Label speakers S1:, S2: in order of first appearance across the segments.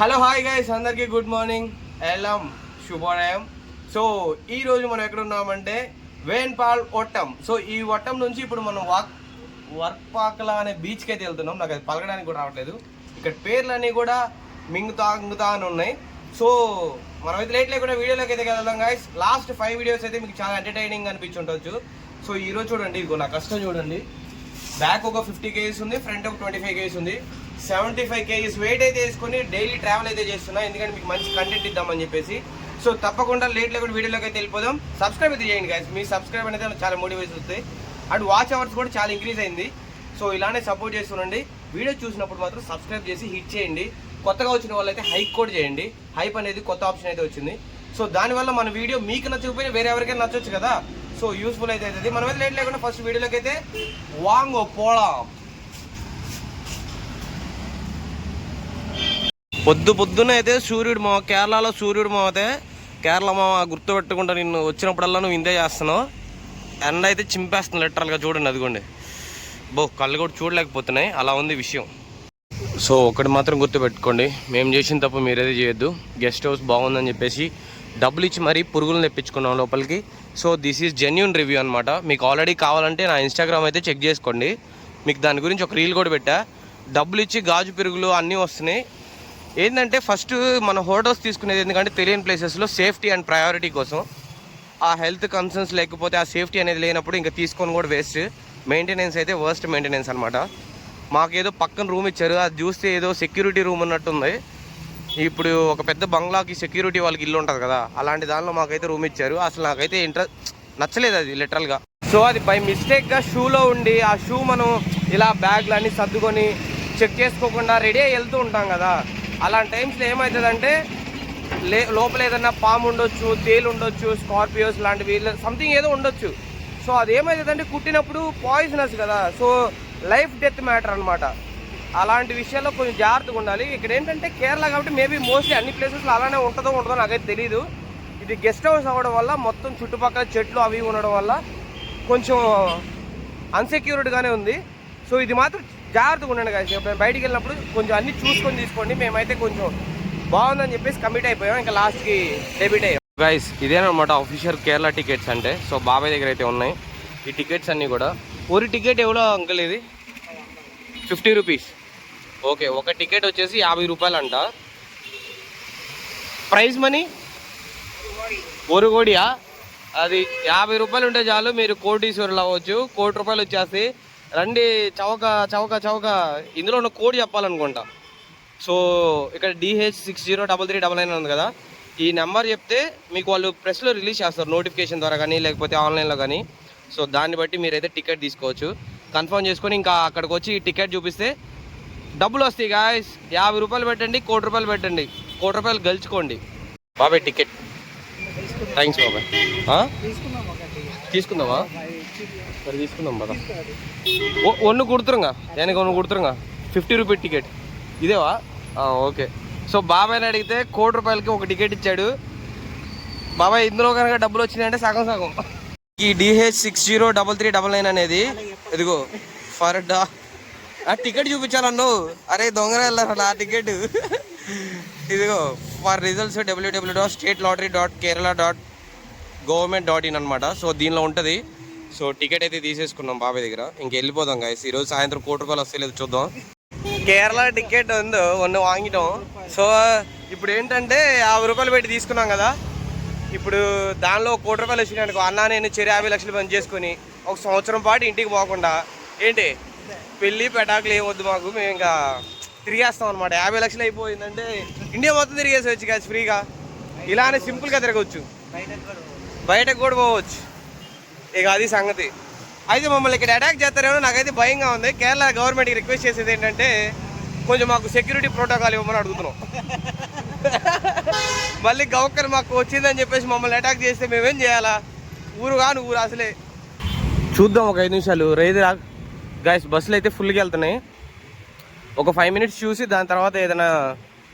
S1: Hello hi guys, అందరికీ good morning, ఎల్లం శుభోదయం. So ఈరోజు మనం ఎక్కడ ఉన్నామంటే వేన్పాల్ ఒట్టం. సో ఈ ఒట్టం నుంచి ఇప్పుడు మనం వర్క్పాకల అనే బీచ్కి అయితే వెళ్తున్నాం. నాకు అది పలకడానికి కూడా రావట్లేదు. ఇక్కడ పేర్లన్నీ కూడా మింగుతా అని ఉన్నాయి. సో మనమైతే లేట్ లేకుండా వీడియోలోకి అయితే వెళ్దాం గైస్. లాస్ట్ 5 వీడియోస్ అయితే మీకు చాలా ఎంటర్టైనింగ్ అనిపించుండొచ్చు. సో ఈరోజు చూడండి, ఇదిగో నా కష్టం చూడండి. బ్యాక్ ఒక 50 kgs ఉంది, ఫ్రంట్ ఒక 25 kgs ఉంది. 75 kgs వెయిట్ అయితే వేసుకొని డైలీ ట్రావెల్ అయితే చేస్తున్నా, ఎందుకంటే మీకు మంచి కంటెంట్ ఇద్దామని చెప్పేసి. సో తప్పకుండా లేట్ లేకుండా వీడియోలోకి అయితే వెళ్ళిపోదాం. సబ్స్క్రైబ్ అయితే చేయండి గైస్. మీ సబ్స్క్రైబ్ అనేది చాలా మోటివేషన్ వస్తాయి. అండ్ వాచ్ అవర్స్ కూడా చాలా ఇంక్రీజ్ అయింది. సో ఇలానే సపోర్ట్ చేస్తుండండి. వీడియో చూసినప్పుడు మాత్రం సబ్స్క్రైబ్ చేసి హిట్ చేయండి. కొత్తగా వచ్చిన వాళ్ళైతే హైక్ కూడా చేయండి. హైప్ అనేది కొత్త ఆప్షన్ అయితే వచ్చింది. సో దానివల్ల మన వీడియో మీకు నచ్చకపోయినా వేరే ఎవరికైనా నచ్చొచ్చు కదా. సో యూస్ఫుల్ అయితే అవుతుంది. మనమైతే లేట్ లేకుండా ఫస్ట్ వీడియోలోకి అయితే వాంగో పోళం. పొద్దున అయితే సూర్యుడు మావ, కేరళలో సూర్యుడు మావతే. కేరళ మావ గుర్తుపెట్టుకుంటా, నిన్ను వచ్చినప్పుడల్లా నువ్వు ఇంతే చేస్తున్నావు. ఎండ అయితే చింపేస్తుంది లిటరల్గా. చూడండి అదిగోండి, కళ్ళు కూడా చూడలేకపోతున్నాయి, అలా ఉంది విషయం. సో ఒకటి మాత్రం గుర్తుపెట్టుకోండి, మేము చేసిన తప్పు మీరేది చేయొద్దు. గెస్ట్ హౌస్ బాగుందని చెప్పేసి డబ్బులు ఇచ్చి మరీ పురుగులను తెప్పించుకున్నాం లోపలికి. So this is genuine review అనమాట. మీకు ఆల్రెడీ కావాలంటే నా ఇన్స్టాగ్రామ్ అయితే చెక్ చేసుకోండి. మీకు దాని గురించి ఒక రీల్ కూడా పెట్టా. డబ్బులు ఇచ్చి గాజు పెరుగులు అన్నీ వస్తున్నాయి. ఏంటంటే ఫస్ట్ మన హోటల్స్ తీసుకునేది ఎందుకంటే తెలియని ప్లేసెస్లో సేఫ్టీ అండ్ ప్రయారిటీ కోసం. ఆ హెల్త్ కన్సర్న్స్ లేకపోతే ఆ సేఫ్టీ అనేది లేనప్పుడు ఇంకా తీసుకొని కూడా వేస్ట్. మెయింటెనెన్స్ అయితే వర్స్ట్ మెయింటెనెన్స్ అనమాట. మాకేదో పక్కన రూమ్ ఇచ్చారు, అది చూస్తే ఏదో సెక్యూరిటీ రూమ్ ఉన్నట్టుంది. ఇప్పుడు ఒక పెద్ద బంగ్లాకి సెక్యూరిటీ వాళ్ళకి ఇల్లు ఉంటుంది కదా, అలాంటి దానిలో మాకైతే రూమ్ ఇచ్చారు. అసలు నాకైతే నచ్చలేదు అది లిటరల్గా. సో అది బై మిస్టేక్గా షూలో ఉండి, ఆ షూ మనం ఇలా బ్యాగ్లు అన్నీ సర్దుకొని చెక్ చేసుకోకుండా రెడీ అయ్యి వెళ్తూ ఉంటాం కదా. అలాంటి టైమ్స్లో ఏమవుతుందంటే లోపల ఏదన్నా పాము ఉండొచ్చు, తేలు ఉండొచ్చు, స్కార్పియోస్ లాంటివి సంథింగ్ ఏదో ఉండొచ్చు. సో అది ఏమవుతుందంటే కుట్టినప్పుడు పాయిజనస్ కదా. సో లైఫ్ డెత్ మ్యాటర్ అనమాట. అలాంటి విషయాల్లో కొంచెం జాగ్రత్తగా ఉండాలి. ఇక్కడ ఏంటంటే కేరళ కాబట్టి మేబీ మోస్ట్లీ అన్ని ప్లేసెస్లో అలానే ఉంటుందో నాకైతే తెలీదు. ఇది గెస్ట్ హౌస్ అవ్వడం వల్ల మొత్తం చుట్టుపక్కల చెట్లు అవి ఉండడం వల్ల కొంచెం అన్సెక్యూర్డ్గానే ఉంది. సో ఇది మాత్రం జాగ్రత్తగా ఉండండి గాయస్. ఎప్పుడైనా బయటికి వెళ్ళినప్పుడు కొంచెం అన్ని చూసుకొని తీసుకోండి. మేమైతే కొంచెం బాగుందని చెప్పేసి కమిట్ అయిపోయాం, ఇంకా లాస్ట్కి డెబిట్ అయ్యాం గైస్. ఇదేనమాట ఆఫీషియల్ కేరళ టికెట్స్ అంటే. సో బాబాయ్ దగ్గర అయితే ఉన్నాయి ఈ టికెట్స్ అన్నీ కూడా. ఒక టికెట్ ఎవరో అంకల్ ఇది 50 రూపీస్. ఓకే, ఒక టికెట్ వచ్చేసి 50 రూపాయలు అంట. ప్రైజ్ మనీ ఒక కోడియా? అది 50 రూపాయలు ఉంటే చాలు, మీరు కోటీశ్వరులు అవ్వచ్చు. ₹1,00,00,000 వచ్చేసి. రండి చౌక. ఇందులో ఉన్న కోడ్ చెప్పాలనుకుంటా. సో ఇక్కడ DH603399 ఉంది కదా, ఈ నెంబర్ చెప్తే మీకు వాళ్ళు ప్రెస్లో రిలీజ్ చేస్తారు నోటిఫికేషన్ ద్వారా కానీ లేకపోతే ఆన్లైన్లో కానీ. సో దాన్ని బట్టి మీరైతే టికెట్ తీసుకోవచ్చు. కన్ఫర్మ్ చేసుకొని ఇంకా అక్కడికి వచ్చి టికెట్ చూపిస్తే డబ్బులు వస్తాయి గాయస్. 50 రూపాయలు పెట్టండి, ₹1,00,00,000 పెట్టండి, ₹1,00,00,000 గెలుచుకోండి. బాబాయ్ టికెట్. థ్యాంక్స్ బాబాయ్. తీసుకుందామా? సరే తీసుకుందాం బాబా. ఒన్ను కుడుతురుగా, எனக்கு Onnu కుడుతురుగా. 50 rupee ticket ఇదేవా? Okay. So బాబాయ్ని అడిగితే ₹1,00,00,000కి ఒక టికెట్ ఇచ్చాడు. బాబాయ్ ఇందులో కనుక డబ్బులు వచ్చినాయంటే సగం. ఈ DH603399 అనేది ఇదిగో ఫర్ ఆ టికెట్ చూపించాలన్ను. అరే దొంగనే వెళ్ళారు ఆ టికెట్. ఇదిగో ఫర్ రిజల్ట్స్ www.state.lottery.kerala.government.in అనమాట. సో దీనిలో ఉంటుంది. సో టికెట్ అయితే తీసేసుకున్నాం బాబాయ్ దగ్గర. ఇంకెళ్ళిపోదాం గాయస్. ఈరోజు సాయంత్రం ₹1,00,00,000 వస్తే లేదు చూద్దాం. కేరళ టికెట్ ఉందో ఒన్ను వాంగిటం. సో ఇప్పుడు ఏంటంటే 50 రూపాయలు పెట్టి తీసుకున్నాం కదా. ఇప్పుడు దానిలో ₹1,00,00,000 వచ్చినాయి అనుకో, అన్నా నేను చెరి 50 లక్షలు పని చేసుకొని ఒక సంవత్సరం పాటు ఇంటికి పోకుండా ఏంటి పెళ్ళి పెటాకులు ఏమొద్దు మాకు, మేము ఇంకా తిరిగేస్తాం అనమాట. 50 లక్షలు అయిపోయిందంటే ఇండియా మొత్తం తిరిగేసేవచ్చు కదా ఫ్రీగా. ఇలానే సింపుల్గా తిరగవచ్చు, బయటకు కూడా పోవచ్చు. ఇక అది సంగతి. అయితే మమ్మల్ని ఇక్కడ అటాక్ చేస్తారేమో నాకైతే భయంగా ఉంది. కేరళ గవర్నమెంట్కి రిక్వెస్ట్ చేసేది ఏంటంటే కొంచెం మాకు సెక్యూరిటీ ప్రోటోకాల్ ఇవ్వమని అడుగుతున్నాం. మళ్ళీ గవర్నర్ మాకు వచ్చిందని చెప్పేసి మమ్మల్ని అటాక్ చేస్తే మేమేం చేయాలా? ఊరు అసలే. చూద్దాం ఒక 5 నిమిషాలు. రైతు గాయస్ బస్సులు అయితే ఫుల్గా వెళ్తున్నాయి. ఒక 5 మినిట్స్ చూసి దాని తర్వాత ఏదైనా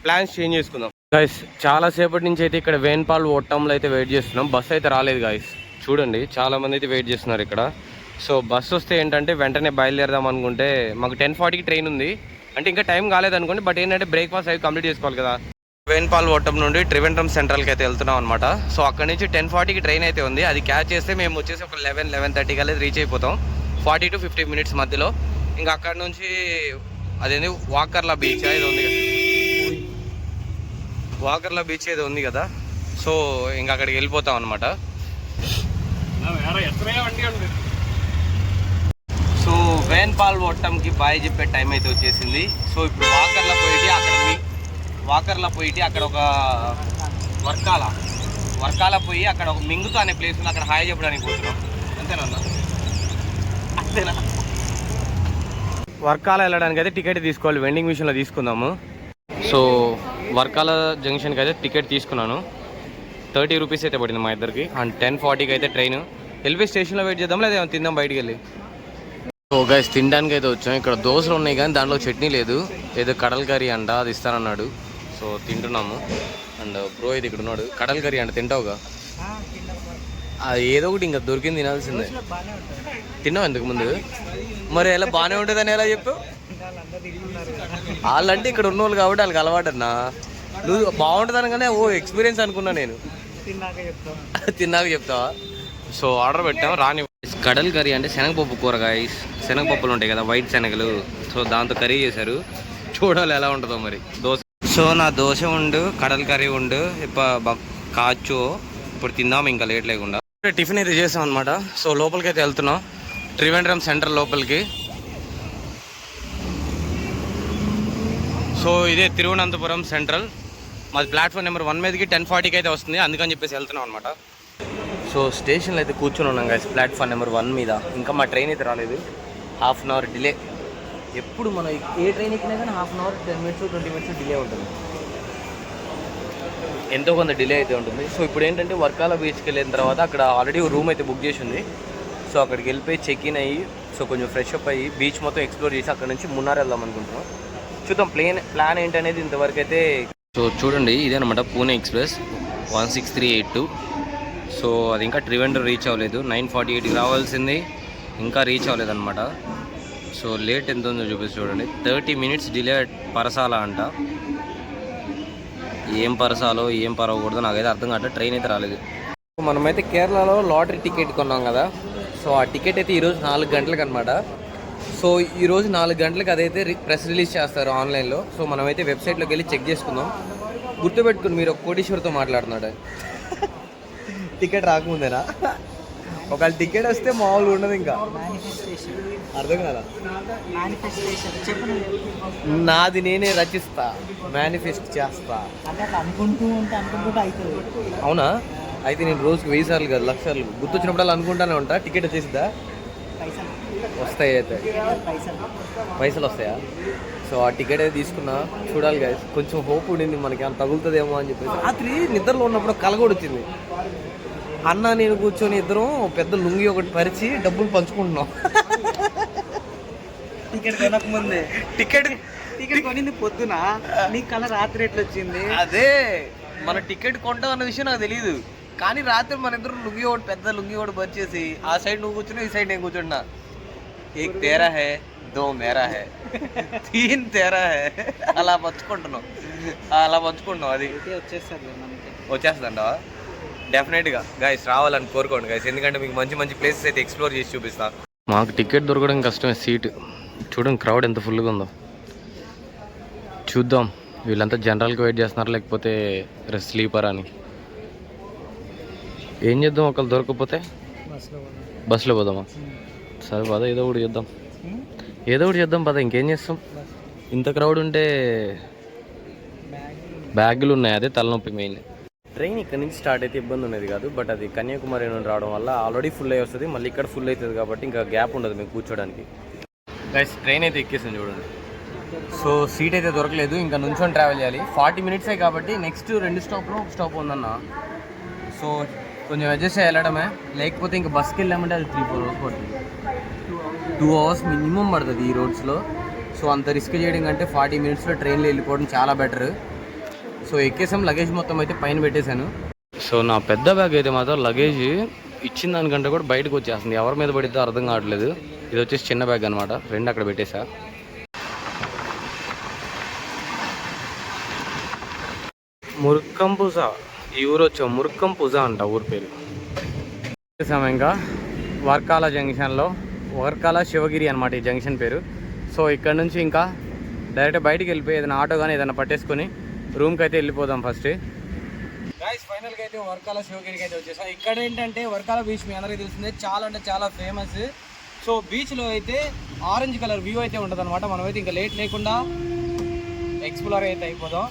S1: ప్లాన్స్ చేంజ్ చేసుకుందాం గాయస్. చాలాసేపటి నుంచి అయితే ఇక్కడ వేన్పాల్ ఒట్టంలో అయితే వెయిట్ చేస్తున్నాం. బస్సు అయితే రాలేదు గాయస్. చూడండి చాలామంది అయితే వెయిట్ చేస్తున్నారు ఇక్కడ. సో బస్సు వస్తే ఏంటంటే వెంటనే బయలుదేరదాం అనుకుంటే మాకు 10:40కి ట్రైన్ ఉంది. అంటే ఇంకా టైం కాలేదనుకోండి. బట్ ఏంటంటే బ్రేక్ఫాస్ట్ అవి కంప్లీట్ చేసుకోవాలి కదా. వేన్పాల్ ఓటం నుండి త్రివేంద్రం సెంట్రల్కి అయితే వెళ్తున్నాం అనమాట. సో అక్కడ నుంచి 10:40కి ట్రైన్ అయితే ఉంది. అది క్యాచ్ చేస్తే మేము వచ్చేసి ఒక 11-11:30 కల్లా రీచ్ అయిపోతాం. 40 to 50 minutes మధ్యలో. ఇంకా అక్కడ నుంచి అదేంటి వాకర్లా బీచ్ ఏదో ఉంది కదా, వాకర్లా బీచ్ ఏదో ఉంది కదా. సో ఇంకా అక్కడికి వెళ్ళిపోతాం అనమాట. సో వేన్పాల్ ఓటంకి బాయ్ చెప్పే టైం అయితే వచ్చేసింది. సో ఇప్పుడు వాకర్లా పోయి అక్కడ ఒక వర్కాల పోయి అక్కడ ఒక మింగుతా అనే ప్లేస్ ఉంది. అక్కడ హాయ్ చెప్పడానికి పోతున్నాం. అంతేనా? అంతేనా? వర్కాల వెళ్ళడానికి అయితే టికెట్ తీసుకోవాలి. వెండింగ్ మిషన్లో తీసుకుందాము. సో వర్కాల జంక్షన్కి అయితే టికెట్ తీసుకున్నాను. 30 రూపీస్ అయితే పడింది మా ఇద్దరికి. అండ్ 10:40కి అయితే ట్రైన్. ఎల్బీ స్టేషన్లో వెయిట్ చేద్దాం, లేదా తిందాం బయటికి వెళ్ళి. సో గైస్ తినడానికి అయితే వచ్చాం. ఇక్కడ దోశలు ఉన్నాయి కానీ దాంట్లో చట్నీ లేదు. ఏదో కడల్ కర్రీ అంట, అది ఇస్తానన్నాడు. సో తింటున్నాము. అండ్ బ్రో ఇది ఇక్కడ ఉన్నాడు. కడల్ కర్రీ అంట, తింటావుగా? అది ఏదో ఒకటి ఇంకా దొరికింది తినాల్సిందే. తిన్నావు ఇంతకు ముందు? మరి ఎలా బాగానే ఉంటుందని ఎలా చెప్పు? వాళ్ళంటే ఇక్కడ ఉన్న వాళ్ళు కాబట్టి వాళ్ళకి అలవాటు అన్నా. నువ్వు బాగుంటుందని కానీ ఎక్స్పీరియన్స్ అనుకున్నా నేను. తిన్నాక చెప్తావా? సో ఆర్డర్ పెట్టాం. రాని కడల్ కర్రీ అంటే శనగపప్పు కూరగాయ, శనగపప్పులు ఉంటాయి కదా, వైట్ శనగలు. సో దాంతో కర్రీ చేశారు. చూడాలి ఎలా ఉంటుందో మరి. దోశ. సో నా దోశ ఉండు, కడల్ కర్రీ ఉండు, ఇప్పుడు కాచు. ఇప్పుడు తిందాం ఇంకా లేట్ లేకుండా. టిఫిన్ అయితే చేసాం అనమాట. సో లోపలికి అయితే వెళ్తున్నాం, త్రివేంద్రం సెంటర్ లోపలికి. సో ఇదే తిరువనంతపురం సెంట్రల్. మాది ప్లాట్ఫామ్ నెంబర్ 1 మీదకి 10:40కి అయితే వస్తుంది. అందుకని చెప్పేసి వెళ్తున్నాం అనమాట. సో స్టేషన్లో అయితే కూర్చొని ఉన్నాం గైస్, ప్లాట్ఫామ్ నెంబర్ 1 మీద. ఇంకా మా ట్రైన్ అయితే రాలేదు. 1/2 అవర్ డిలే. ఎప్పుడు మనం ఏ ట్రైన్ ఎక్కినా కానీ 1/2 అవర్, 10 minutes, 20 minutes డిలే ఉంటుంది. ఎంతో కొంత డిలే అయితే ఉంటుంది. సో ఇప్పుడు ఏంటంటే వర్కాల బీచ్కి వెళ్ళిన తర్వాత అక్కడ ఆల్రెడీ రూమ్ అయితే బుక్ చేసి ఉంది. సో అక్కడికి వెళ్ళిపోయి చెక్ ఇన్ అయ్యి, సో కొంచెం ఫ్రెష్ అప్ అయ్యి బీచ్ మొత్తం ఎక్స్ప్లోర్ చేసి అక్కడ నుంచి మున్నార్ వెళ్దాం అనుకుంటున్నాం. చూద్దాం ప్లాన్ ఏంటనేది ఇంతవరకు అయితే. సో చూడండి ఇదేనమాట పూణే ఎక్స్ప్రెస్ 16382. సో అది ఇంకా త్రివేంద్రం రీచ్ అవ్వలేదు. 9:48కి రావాల్సింది, ఇంకా రీచ్ అవ్వలేదు అనమాట. సో లేట్ ఎంత ఉందో చూపిస్తే చూడండి. 30 minutes డిలే. పరసాల అంట. ఏం పరసాలో ఏం పరవకూడదో నాకైతే అర్థం కావట్లేదు. ట్రైన్ అయితే రాలేదు. మనమైతే కేరళలో లాటరీ టికెట్ కొన్నాం కదా. సో ఆ టికెట్ అయితే ఈరోజు 4 గంటలకు అనమాట. సో ఈరోజు 4 గంటలకు అదైతే ప్రెస్ రిలీజ్ చేస్తారు ఆన్లైన్లో. సో మనమైతే వెబ్సైట్లోకి వెళ్ళి చెక్ చేసుకుందాం. గుర్తుపెట్టుకుని మీరు ఒక కోటీశ్వరితో మాట్లాడుతున్నాడు. టికెట్ రాకముందేనా? ఒకవేళ టికెట్ వస్తే మామూలుగా ఉండదు. ఇంకా అర్థం కదా. నాది నేనే రచిస్తా, మేనిఫెస్ట్ చేస్తా. అవునా? అయితే నేను రోజుకి 1000 సార్లు కాదు 1,00,000 సార్లు గుర్తొచ్చినప్పుడు అనుకుంటానే ఉంటా. టికెట్ వచ్చేసిద్దా? వస్తాయి. అయితే పైసలు వస్తాయా? సో ఆ టికెట్ అయితే తీసుకున్నా. చూడాలి గాయస్, కొంచెం హోప్ ఉండింది మనకి ఏమైనా తగులుతుందేమో అని చెప్పేసి. రాత్రి నిద్రలో ఉన్నప్పుడు కల కూడా వచ్చింది. అన్న నేను కూర్చొని ఇద్దరం పెద్ద లుంగి ఒకటి పరిచి డబ్బులు పంచుకుంటున్నాం. టికెట్ కొనక ముందే టికెట్ కొనింది పొద్దున, నీ కల రాత్రి ఎట్లా వచ్చింది? అదే మన టికెట్ కొంటాం అన్న విషయం నాకు తెలియదు. కానీ రాత్రి మన ఇద్దరు లుంగి ఒకటి పెద్ద లుంగి ఒకటి పరిచేసి ఆ సైడ్ నువ్వు కూర్చున్నావు, ఈ సైడ్ నేను కూర్చున్నా. ఏక్ తేరా హే, దో మేరా హే, 3 తేరా హే. అలా పంచుకుంటున్నాం. అది వచ్చేస్తుందా? డెఫినెట్గా గైస్ రావాలని కోరుకోండి గైస్. ఎందుకంటే మీకు మంచి మంచి ప్లేసెస్ అయితే ఎక్స్ప్లోర్ చేసి చూపిస్తా. మాకు టికెట్ దొరకడం కష్టమే. సీటు చూడండి, క్రౌడ్ ఎంత ఫుల్గా ఉందో. చూద్దాం వీళ్ళంతా జనరల్కి వెయిట్ చేస్తున్నారు లేకపోతే స్లీపర్ అని. ఏం చేద్దాం? ఒకళ్ళు దొరకకపోతే బస్సులో పోదామా? సరే పద, ఏదో ఒకటి చేద్దాం పద. ఇంకేం చేస్తాం? ఇంత క్రౌడ్ ఉంటే బ్యాగులు ఉన్నాయి, అదే తలనొప్పి మెయిన్. ట్రైన్ ఇక్కడ నుంచి స్టార్ట్ అయితే ఇబ్బంది ఉండేది కాదు. బట్ అది కన్యాకుమారి నుండి రావడం వల్ల ఆల్రెడీ ఫుల్ అయ్యి వస్తుంది. మళ్ళీ ఇక్కడ ఫుల్ అవుతుంది కాబట్టి ఇంకా గ్యాప్ ఉండదు మీకు కూర్చోడానికి. గైస్ ట్రైన్ అయితే ఎక్కేసింది చూడండి. సో సీట్ అయితే దొరకలేదు, ఇంకా నుంచొని ట్రావెల్ చేయాలి. 40 minutes కాబట్టి నెక్స్ట్ 2 స్టాప్లో ఒక స్టాప్ ఉందన్న. సో కొంచెం అడ్జస్ట్ అయ్యి వెళ్ళడమే. లేకపోతే ఇంకా బస్కి వెళ్ళామంటే అది 3-4 hours పడుతుంది. 2 hours మినిమం పడుతుంది ఈ రోడ్స్లో. సో అంత రిస్క్ చేయడం కంటే 40 minutesలో ట్రైన్లో వెళ్ళిపోవడం చాలా బెటర్. సో ఎక్కేసాం. లగేజ్ మొత్తం అయితే పైన పెట్టేశాను. సో నా పెద్ద బ్యాగ్ అయితే మాత్రం లగేజ్ ఇచ్చిన దానికంటే కూడా బయటకు వచ్చేస్తుంది. ఎవరి మీద పడిద్దో అర్థం కావట్లేదు. ఇది వచ్చేసి చిన్న బ్యాగ్ అనమాట. 2 అక్కడ పెట్టేసా. మురుక్కంపూజ, ఈ ఊరు వచ్చాం, మురుక్కంపూజ అంట ఊరి పేరు. సమయంగా వర్కాల జంక్షన్లో, వర్కాల శివగిరి అనమాట ఈ జంక్షన్ పేరు. సో ఇక్కడ నుంచి ఇంకా డైరెక్ట్ బయటికి వెళ్ళిపోయి ఏదైనా ఆటో కానీ ఏదైనా పట్టేసుకొని రూమ్కి అయితే వెళ్ళిపోదాం ఫస్ట్. గైస్ ఫైనల్గా అయితే వర్కాల శివగిరికి అయితే వచ్చేసాం. ఇక్కడ ఏంటంటే వర్కాల బీచ్ మీ అందరికీ తెలిసిందే, చాలా అంటే చాలా ఫేమస్. సో బీచ్లో అయితే ఆరెంజ్ కలర్ వ్యూ అయితే ఉంటుంది అనమాట. మనమైతే ఇంకా లేట్ లేకుండా ఎక్స్ప్లోర్ అయితే అయిపోదాం,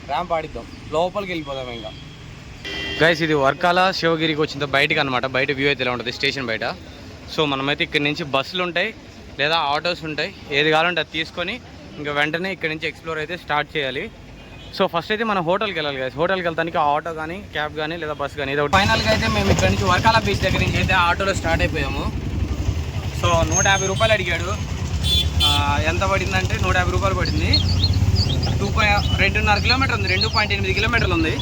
S1: ర్యాంప్ ఆడిద్దాం, లోపలికి వెళ్ళిపోదాం ఇంకా. గైస్ ఇది వర్కాల శివగిరికి వచ్చిందో బయటకు అనమాట. బయట వ్యూ అయితే ఇలా ఉంటుంది స్టేషన్ బయట. సో మనమైతే ఇక్కడ నుంచి బస్సులు ఉంటాయి లేదా ఆటోస్ ఉంటాయి, ఏది కావాలంటే అది తీసుకొని ఇంకా వెంటనే ఇక్కడ నుంచి ఎక్స్ప్లోర్ అయితే స్టార్ట్ చేయాలి. సో ఫస్ట్ అయితే మనం హోటల్కి వెళ్ళాలి గైస్. హోటల్కి వెళ్తానికి ఆటో కానీ క్యాబ్ కానీ లేదా బస్ కానీ ఏదో. ఫైనల్గా అయితే మేము ఇక్కడ నుంచి వర్కాల బీచ్ దగ్గర నుంచి అయితే ఆటోలో స్టార్ట్ అయిపోయాము. సో 150 రూపాయలు అడిగాడు. ఎంత పడిందంటే 150 రూపాయలు పడింది. 2.5 కిలోమీటర్ ఉంది, 2.8 కిలోమీటర్లు ఉంది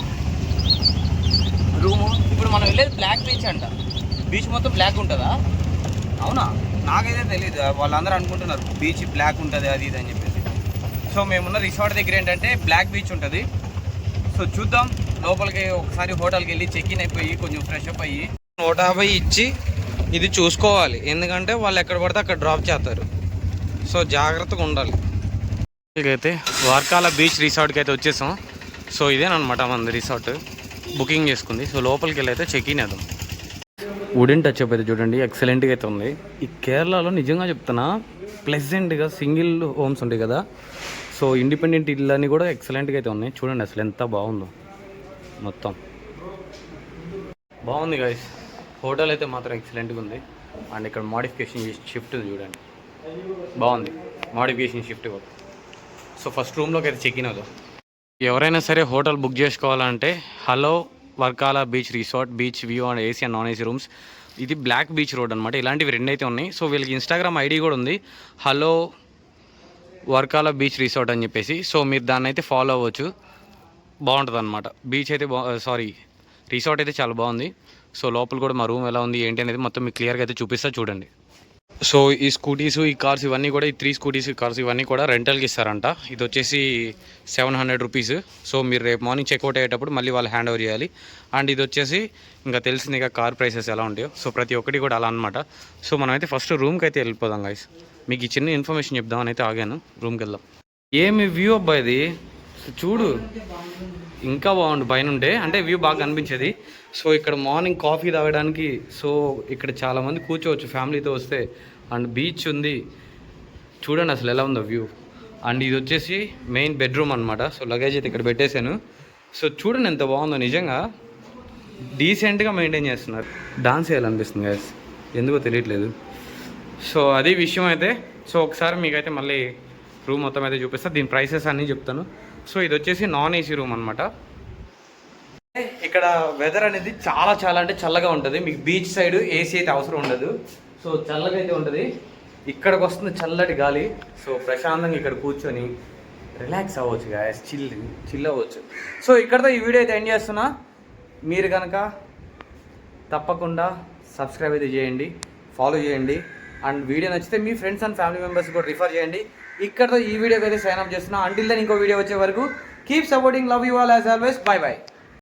S1: రూము. ఇప్పుడు మనం వెళ్ళేది బ్లాక్ బీచ్ అంట. బీచ్ మొత్తం బ్లాక్ ఉంటుందా? అవునా, నాకైతే తెలియదు. వాళ్ళందరూ అనుకుంటున్నారు బీచ్ బ్లాక్ ఉంటుంది అది ఇది అని చెప్పేసి. సో మేమున్న రిసార్ట్ దగ్గర ఏంటంటే బ్లాక్ బీచ్ ఉంటుంది. సో చూద్దాం, లోపలికి ఒకసారి హోటల్కి వెళ్ళి చెక్ ఇన్ అయిపోయి కొంచెం ఫ్రెష్ అప్ అయ్యి 150 ఇచ్చి ఇది చూసుకోవాలి, ఎందుకంటే వాళ్ళు ఎక్కడ పడితే అక్కడ డ్రాప్ చేస్తారు. సో జాగ్రత్తగా ఉండాలి. అయితే వర్కాల బీచ్ రిసార్ట్కి అయితే వచ్చేసాం. సో ఇదేనమాట మన రిసార్ట్, బుకింగ్ చేసుకుంది. సో లోపలికి వెళ్ళి అయితే చెక్ ఇన్ వేద్దాం. వుడెన్ టచ్ అప్ అయితే చూడండి, ఎక్సలెంట్గా అయితే ఉంది. ఈ కేరళలో నిజంగా చెప్తున్నా ప్లెజెంట్గా సింగిల్ హోమ్స్ ఉంటాయి కదా, సో ఇండిపెండెంట్ ఇల్లు అని కూడా ఎక్సలెంట్గా అయితే ఉన్నాయి. చూడండి అసలు ఎంత బాగుందో, మొత్తం బాగుంది గైస్. హోటల్ అయితే మాత్రం ఎక్సలెంట్గా ఉంది. అండ్ ఇక్కడ మోడిఫికేషన్ షిఫ్ట్ చూడండి, బాగుంది మోడిఫికేషన్ షిఫ్ట్ కూడా. సో ఫస్ట్ రూమ్లోకి అయితే చెక్ ఇన్ అవుతాం. ఎవరైనా సరే హోటల్ బుక్ చేసుకోవాలంటే hello Varkala beach resort, beach view and AC and non AC rooms. ఇది బ్లాక్ బీచ్ రోడ్ అనమాట. ఇలాంటివి 2 అయితే ఉన్నాయి. సో వీళ్ళకి ఇన్స్టాగ్రామ్ ఐడి కూడా ఉంది, హలో వర్కాల బీచ్ రిసార్ట్ అని చెప్పేసి. సో మీరు దాన్ని అయితే ఫాలో అవ్వచ్చు, బాగుంటుంది అనమాట. బీచ్ అయితే రిసార్ట్ అయితే చాలా బాగుంది. సో లోపల కూడా మా రూమ్ ఎలా ఉంది ఏంటి అనేది మొత్తం మీకు క్లియర్గా అయితే చూపిస్తా చూడండి. సో ఈ స్కూటీస్, ఈ కార్స్ ఇవన్నీ కూడా, ఈ 3 స్కూటీస్ కార్స్ ఇవన్నీ కూడా రెంటల్కి ఇస్తారంట. ఇది వచ్చేసి 700 రూపీస్. సో మీరు రేపు మార్నింగ్ చెక్అవుట్ అయ్యేటప్పుడు మళ్ళీ వాళ్ళు హ్యాండ్ ఓవర్ చేయాలి. అండ్ ఇది వచ్చేసి ఇంకా తెలిసిందిగా కార్ ప్రైసెస్ ఎలా ఉంటాయో. సో ప్రతి ఒక్కటి కూడా అలా అనమాట. సో మనమైతే ఫస్ట్ రూమ్కి అయితే వెళ్ళిపోదాం గైస్. మీకు ఈ చిన్న ఇన్ఫర్మేషన్ చెప్దామని అయితే ఆగాను. రూమ్కి వెళ్దాం. ఏమి వ్యూ అబ్బా ఇది, చూడు ఇంకా బాగుండు పైన ఉంటే, అంటే వ్యూ బాగా కనిపించేది. సో ఇక్కడ మార్నింగ్ కాఫీ తాగడానికి సో ఇక్కడ చాలామంది కూర్చోవచ్చు ఫ్యామిలీతో వస్తే. అండ్ బీచ్ ఉంది చూడండి అసలు ఎలా ఉందో వ్యూ. అండ్ ఇది వచ్చేసి మెయిన్ బెడ్రూమ్ అనమాట. సో లగేజ్ అయితే ఇక్కడ పెట్టేశాను. సో చూడండి ఎంత బాగుందో, నిజంగా డీసెంట్గా మెయింటైన్ చేస్తున్నారు. డాన్స్ చేయాలనిపిస్తుంది గైస్, ఎందుకో తెలియట్లేదు. సో అది విషయం అయితే. సో ఒకసారి మీకైతే మళ్ళీ రూమ్ మొత్తం అయితే చూపిస్తాను, దీని ప్రైసెస్ అన్నీ చెప్తాను. సో ఇది వచ్చేసి నాన్ ఏసీ రూమ్ అనమాట. ఇక్కడ వెదర్ అనేది చాలా చాలా అంటే చల్లగా ఉంటుంది. మీకు బీచ్ సైడ్ ఏసీ అయితే అవసరం ఉండదు. సో చల్లగా అయితే ఉంటుంది. ఇక్కడికి వస్తుంది చల్లటి గాలి. సో ప్రశాంతంగా ఇక్కడ కూర్చొని రిలాక్స్ అవ్వచ్చు గాయస్, చిల్ అవ్వచ్చు. సో ఇక్కడతో ఈ వీడియో అయితే ఎండ్ చేస్తున్నా. మీరు కనుక తప్పకుండా సబ్స్క్రైబ్ అయితే చేయండి, ఫాలో చేయండి. అండ్ వీడియో నచ్చితే మీ ఫ్రెండ్స్ అండ్ ఫ్యామిలీ మెంబర్స్ కూడా రిఫర్ చేయండి. ఇక్కడతో ఈ వీడియోకి అయితే సైన్ అప్ చేస్తున్నా. అంటిల్ దెన్ ఇంకో వీడియో వచ్చే వరకు keep supporting, love you all as always, by by.